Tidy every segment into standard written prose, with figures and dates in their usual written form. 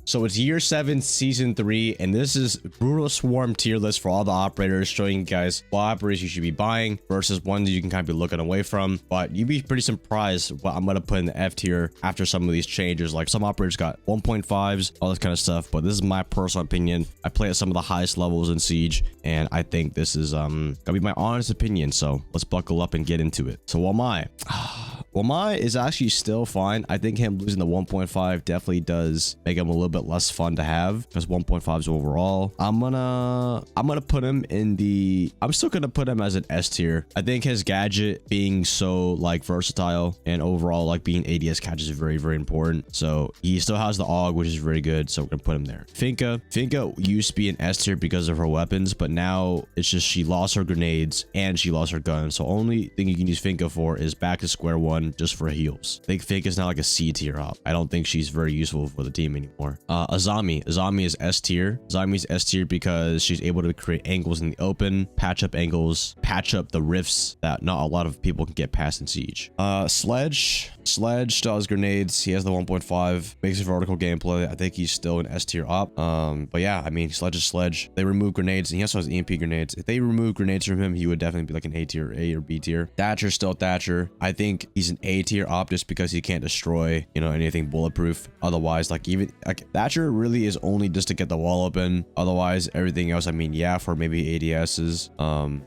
So it's year 7, season 3, and this is Brutal Swarm tier list for all the operators, showing you guys what operators you should be buying versus ones you can kind of be looking away from. But you'd be pretty surprised what I'm going to put in the F tier after some of these changes. Like some operators got 1.5s, all this kind of stuff. But this is my personal opinion. I play at some of the highest levels in Siege, and I think this is gonna be my honest opinion. So let's buckle up and get into it. So Wamai. Wamai is actually still fine. I think him losing the 1.5 definitely does make him a little bit less fun to have, because 1.5s overall. I'm gonna put him in the, I'm still gonna put him as an S tier. I think his gadget being so like versatile and overall like being ADS catch is very, very important. So he still has the AUG, which is very good. So we're gonna put him there. Finka used to be an S tier because of her weapons, but now it's just she lost her grenades and she lost her gun. So only thing you can use Finka for is back to square one just for heals. I think Finka's now like a C tier op. I don't think she's very useful for the team anymore. Azami is S tier. Azami's S tier because she's able to create angles in the open, patch up angles, patch up the rifts that not a lot of people can get past in Siege. Sledge still has grenades. He has the 1.5, makes a vertical gameplay. I think he's still an S tier op. But yeah, I mean, Sledge is Sledge. They remove grenades, and he also has EMP grenades. If they remove grenades from him, he would definitely be like an A tier, A or B tier. Thatcher still Thatcher. I think he's an A tier op just because he can't destroy, you know, anything bulletproof. Otherwise, like even like Thatcher really is only just to get the wall open. Otherwise, everything else, I mean, yeah, for maybe ADSs.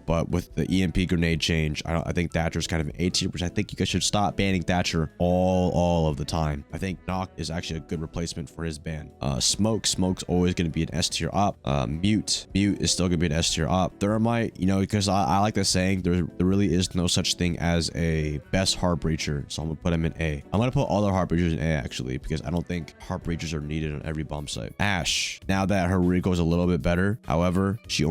But with the EMP grenade change, I think Thatcher's kind of an A tier, which I think you guys should stop banning Thatcher all of the time. I think Knock is actually a good replacement for his ban. Smoke's always going to be an S tier op. Mute is still going to be an S tier op. Thermite, you know, because I like the saying, there really is no such thing as a best heart breacher, so I'm gonna put him in A. I'm gonna put all the heart breachers in A actually, because I don't think heart breachers are needed on every bomb site. Ash, now that her recoil is a little bit better, however, she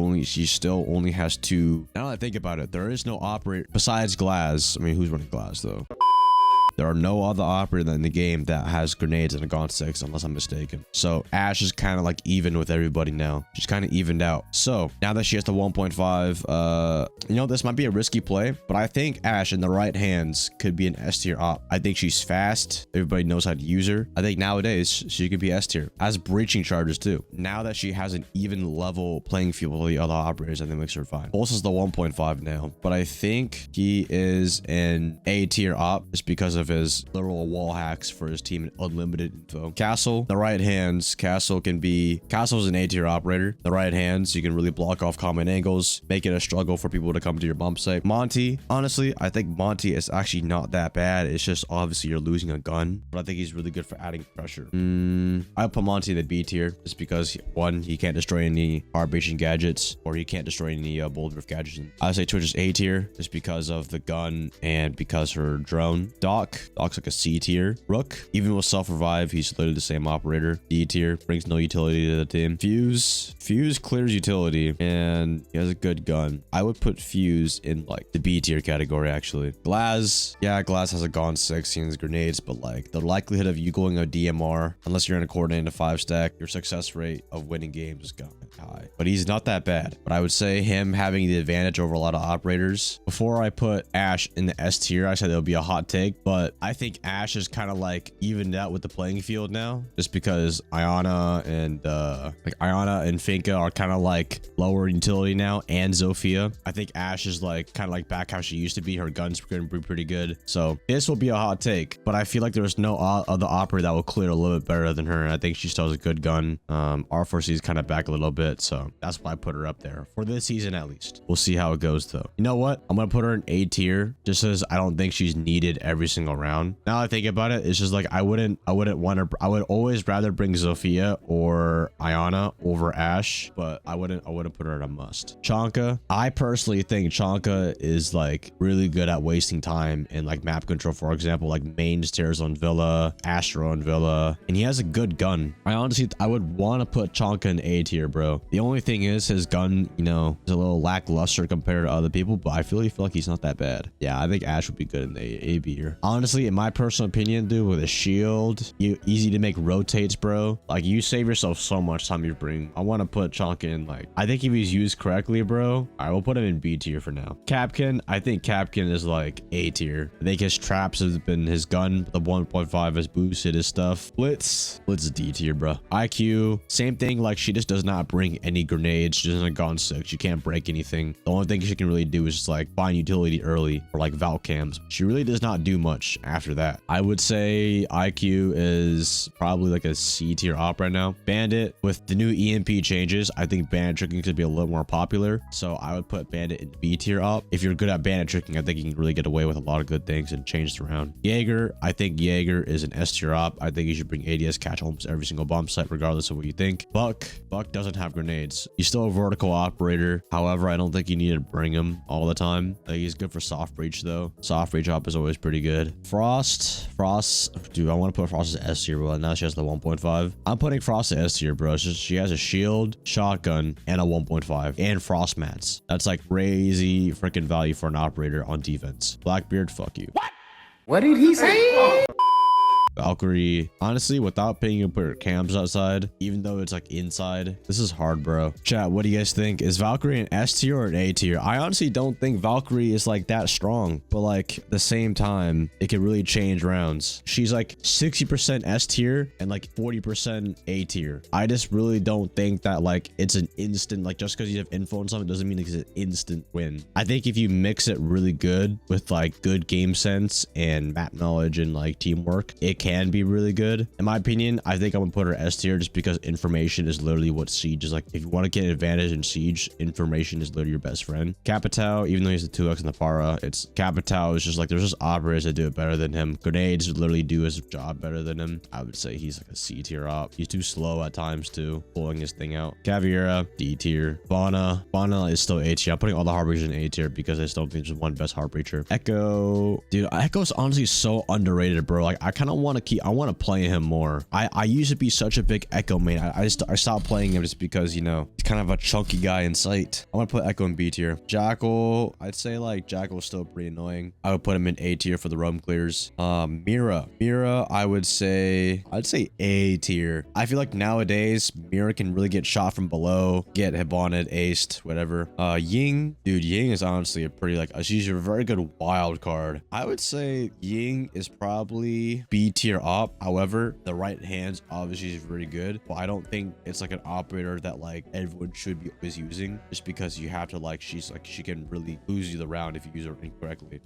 still only has 2. Now that I think about it, there is no operator besides Glass. I mean, who's running Glass though? There are no other operator in the game that has grenades and a Gaunt 6, unless I'm mistaken. So Ash is kind of like even with everybody now. She's kind of evened out. So now that she has the 1.5, you know, this might be a risky play, but I think Ash in the right hands could be an S tier op. I think she's fast. Everybody knows how to use her. I think nowadays she could be S tier. Has breaching charges too. Now that she has an even level playing field with the other operators, I think makes her fine. Pulse is the 1.5 now, but I think he is an A tier op just because of his literal wall hacks for his team and unlimited info. Castle, the right hands, Castle's an A tier operator. The right hands, you can really block off common angles, make it a struggle for people to come to your bump site. Monty, honestly, I think Monty is actually not that bad. It's just obviously you're losing a gun, but I think he's really good for adding pressure. I'll put Monty in the B tier just because one, he can't destroy any hard breaching gadgets, or he can't destroy any bulletproof gadgets. I say Twitch is A tier just because of the gun and because her drone. Doc's like a C tier. Rook, even with self-revive, he's literally the same operator. D tier, brings no utility to the team. Fuse clears utility, and he has a good gun. I would put Fuse in like the B tier category actually. Glass, yeah, Glass has a Gaunt 6 and his grenades, but like the likelihood of you going a DMR, unless you're in a coordinated 5-stack, your success rate of winning games is gone high. But he's not that bad. But I would say him having the advantage over a lot of operators. Before I put Ash in the S tier, I said it would be a hot take, but I think Ash is kind of like evened out with the playing field now, just because Iana and Finka are kind of like lower utility now, and Zofia. I think Ash is like kind of like back how she used to be. Her guns going to be pretty good. So this will be a hot take, but I feel like there's no other operator that will clear a little bit better than her. And I think she still has a good gun. R4C is kind of back a little bit, so that's why I put her up there for this season at least. We'll see how it goes though. You know what? I'm gonna put her in A tier just as I don't think she's needed every single round. Now that I think about it, it's just like I wouldn't want her. I would always rather bring Zofia or Iana over Ash, but I wouldn't put her in a must. Chonka, I personally think Chonka is like really good at wasting time in like map control, for example, like main stairs on Villa, Astro on Villa, and he has a good gun. I would want to put Chonka in A tier, bro. The only thing is his gun, you know, is a little lackluster compared to other people, but I feel like he's not that bad. Yeah, I think Ash would be good in the A B tier. honestly, in my personal opinion, dude, with a shield, you easy to make rotates, bro. Like, you save yourself so much time you bring. I want to put Chunk in, like, I think if he's used correctly, bro. All right, we'll put him in B tier for now. Capkin, I think Capkin is like A tier. I think his traps have been his gun. The 1.5 has boosted his stuff. Blitz D tier, bro. IQ, same thing. Like, she just does not bring any grenades. She doesn't have gone 6. She can't break anything. The only thing she can really do is just like find utility early or like Valk cams. She really does not do much after that. I would say IQ is probably like a C tier op right now. Bandit, with the new EMP changes, I think bandit tricking could be a little more popular. So I would put bandit in B tier op. If you're good at bandit tricking, I think you can really get away with a lot of good things and change it around. Jaeger, I think Jaeger is an S tier op. I think you should bring ADS catch almost every single bomb site, regardless of what you think. Buck doesn't have grenades. He's still a vertical operator. However, I don't think you need to bring him all the time. Like, he's good for soft breach though. Soft breach op is always pretty good. Frost, dude, I want to put Frost as S tier, but now she has the 1.5. I'm putting Frost as S tier, bro. It's just, she has a shield, shotgun, and a 1.5, and frost mats. That's like crazy freaking value for an operator on defense. Blackbeard, fuck you. What did he say? Valkyrie, honestly, without paying you to put her cams outside, even though it's like inside, this is hard, bro. Chat, what do you guys think? Is Valkyrie an S tier or an A tier? I honestly don't think Valkyrie is like that strong, but like at the same time, it can really change rounds. She's like 60% S tier and like 40% A tier. I just really don't think that like it's an instant, like just because you have info on something doesn't mean it's an instant win. I think if you mix it really good with like good game sense and map knowledge and like teamwork, it can be really good. In my opinion, I think I'm gonna put her S tier just because information is literally what Siege is like. If you want to get an advantage in Siege, information is literally your best friend. Capitao, even though he's the 2x in the para, it's Capitao is just like, there's just operators that do it better than him. Grenades literally do his job better than him. I would say he's like a C tier op. He's too slow at times too, pulling his thing out. Caveira, D tier. Fauna is still A tier. I'm putting all the Heartbreachers in A tier because I still think there's one best Heartbreacher. Echo, dude, Echo's honestly so underrated, bro. Like, I kind of want to I want to play him more. I used to be such a big Echo main. I stopped playing him just because, you know, he's kind of a chunky guy in sight. I want to put Echo in B tier. Jackal, I'd say like Jackal is still pretty annoying. I would put him in A tier for the roam clears. Mira, I would say, I'd say A tier. I feel like nowadays Mira can really get shot from below, get hiboned, aced, whatever. Ying, dude, Ying is honestly a pretty like, she's a very good wild card. I would say Ying is probably B tier op. However, the right hands obviously is really good, but I don't think it's like an operator that like everyone should be always using, just because you have to like, she's like, she can really lose you the round if you use her incorrectly.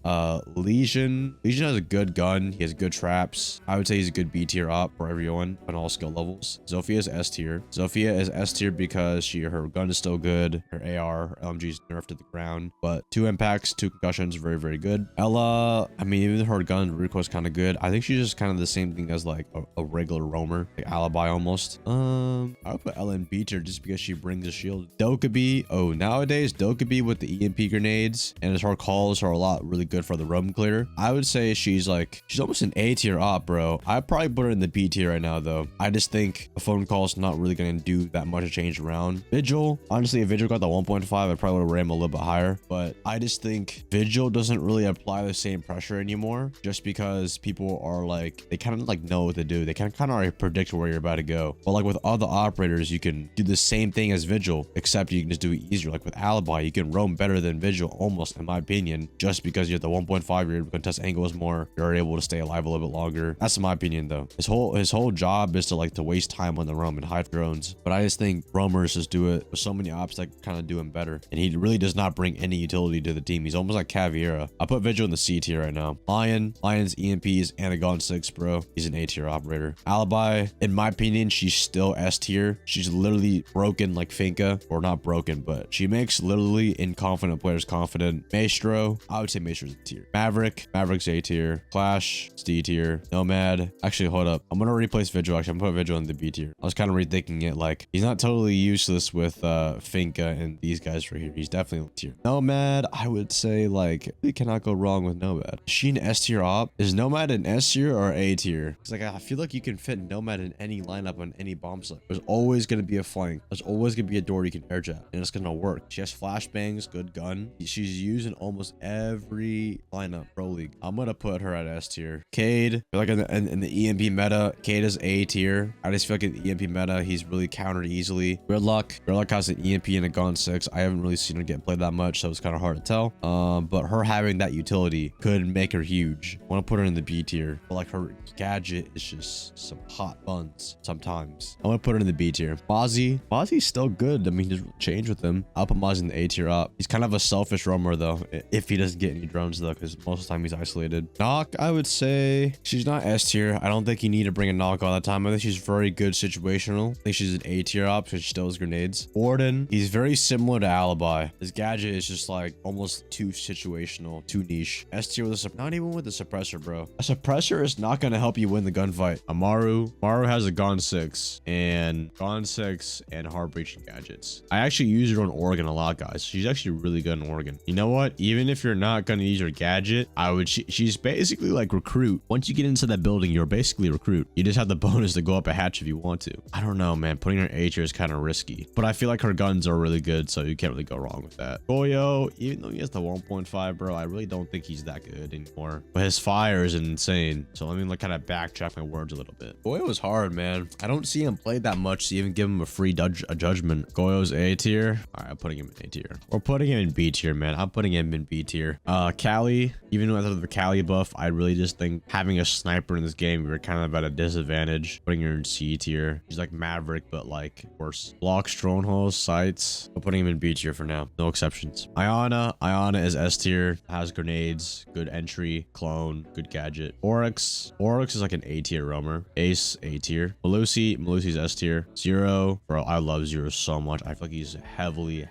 Legion has a good gun. He has good traps. I would say he's a good B tier op for everyone on all skill levels. Zofia is S tier. Zofia is S tier because her gun is still good. Her AR, her LMG is nerfed to the ground, but 2 impacts, 2 concussions, very, very good. Ella, I mean, even her gun recoil is kind of good. I think she's just kind of the same thing as like a regular roamer, like alibi almost. I would put Ella in B tier just because she brings a shield. Dokkaebi, nowadays Dokkaebi with the EMP grenades and her calls are a lot really good for the roam clear. I would say she's almost an A tier op, bro. I'd probably put her in the B tier right now though. I just think a phone call is not really going to do that much to change around. Vigil, honestly, if Vigil got the 1.5, I probably would have ran him a little bit higher, but I just think Vigil doesn't really apply the same pressure anymore, just because people are like, they kind of like know what to do. They kind of already predict where you're about to go. But like with other operators, you can do the same thing as Vigil, except you can just do it easier. Like with Alibi, you can roam better than Vigil almost, in my opinion, just because you have the 1.5, you're able to test angles more, you're able to stay alive a little bit longer. That's in my opinion though. His whole job is to waste time on the roam and hide drones. But I just think roamers just do it with so many ops that kind of do him better. And he really does not bring any utility to the team. He's almost like Caveira. I put Vigil in the C tier right now. Lion's EMPs and a Gon 6, bro. He's an A tier operator. Alibi, in my opinion, she's still S tier. She's literally broken like Finka, or not broken, but she makes literally inconfident players confident. Maestro, I would say Maestro's a tier. Maverick's A tier. Clash, it's D tier. Nomad, actually, hold up. I'm gonna replace Vigil. Actually, I'm gonna put Vigil in the B tier. I was kind of rethinking it. Like, he's not totally useless with Finka and these guys right here. He's definitely a tier. Nomad, I would say like, you cannot go wrong with Nomad. Is she an S tier op? Is Nomad an S tier or A A tier. It's like, I feel like you can fit Nomad in any lineup on any bomb site. There's always going to be a flank. There's always going to be a door you can airjet, and it's going to work. She has flashbangs, good gun. She's used in almost every lineup pro league. I'm going to put her at S tier. Cade, I feel like in the EMP meta, Cade is A tier. I just feel like in the EMP meta, he's really countered easily. Gridlock has an EMP and a Gun 6. I haven't really seen her get played that much, so it's kind of hard to tell. But her having that utility could make her huge. I want to put her in the B tier. But like her gadget is just some hot buns sometimes. I want to put her in the B tier. Mozzie's still good. I mean, there's change with him. I'll put Mozzie in the A tier up. He's kind of a selfish roamer though, if he doesn't get any drones though, because most of the time he's isolated. Knock, I would say she's not S tier. I don't think you need to bring a Knock all the time. I think she's very good situational. I think she's an A tier op because she still has grenades. Warden, he's very similar to Alibi. His gadget is just like almost too situational, too niche. S tier with a not even with the suppressor, bro. A suppressor is not going to help you win the gunfight. Maru has a Gun 6 and hard breaching gadgets. I actually use her on Oregon a lot, guys. She's actually really good in Oregon. You know what? Even if you're not going to use her gadget, she's basically like recruit. Once you get into that building, you're basically recruit. You just have the bonus to go up a hatch if you want to. I don't know, man. Putting her A tier is kind of risky, but I feel like her guns are really good, so you can't really go wrong with that. Goyo, even though he has the 1.5, bro, I really don't think he's that good anymore. But his fire is insane. So let me like kind of backtrack my words a little bit. Goyo is hard, man. I don't see him play that much to even give him a free judgment. Goyo's A tier. All right, I'm putting him in A tier. We're putting him in B tier, man. I'm putting him in B tier. Callie, even though I thought the Callie buff, I really just think having a sniper in this game, we were kind of at a disadvantage. Putting her in C tier. She's like Maverick, but like worse. Blocks, drone holes, sights. I'm putting him in B tier for now. No exceptions. Iana is S tier. Has grenades, good entry, clone, good gadget. Oryx is like an A tier roamer. Ace, A tier. Malusi's S tier. Zero, bro, I love Zero so much. I feel like he's heavily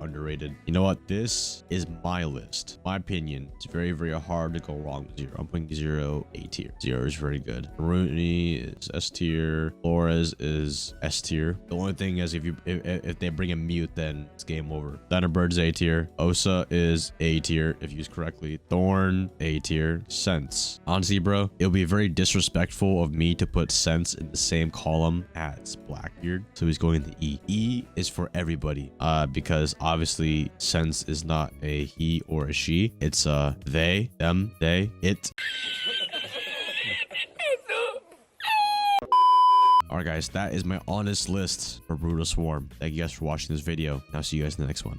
underrated. You know what? This is my list. My opinion. It's very, very hard to go wrong with Zero. I'm putting Zero A tier. Zero is very good. Rooney is S tier. Flores is S tier. The only thing is if they bring a mute, then it's game over. Thunderbird's A tier. Osa is A tier if used correctly. Thorn, A tier. Sense. Honestly, bro, it'll be very disrespectful of me to put Sense in the same column as Blackbeard. So he's going to E. E is for everybody. Because obviously Sense is not a he or a she. It's they, them, they, it. Alright guys, that is my honest list for Brutal Swarm. Thank you guys for watching this video. I'll see you guys in the next one.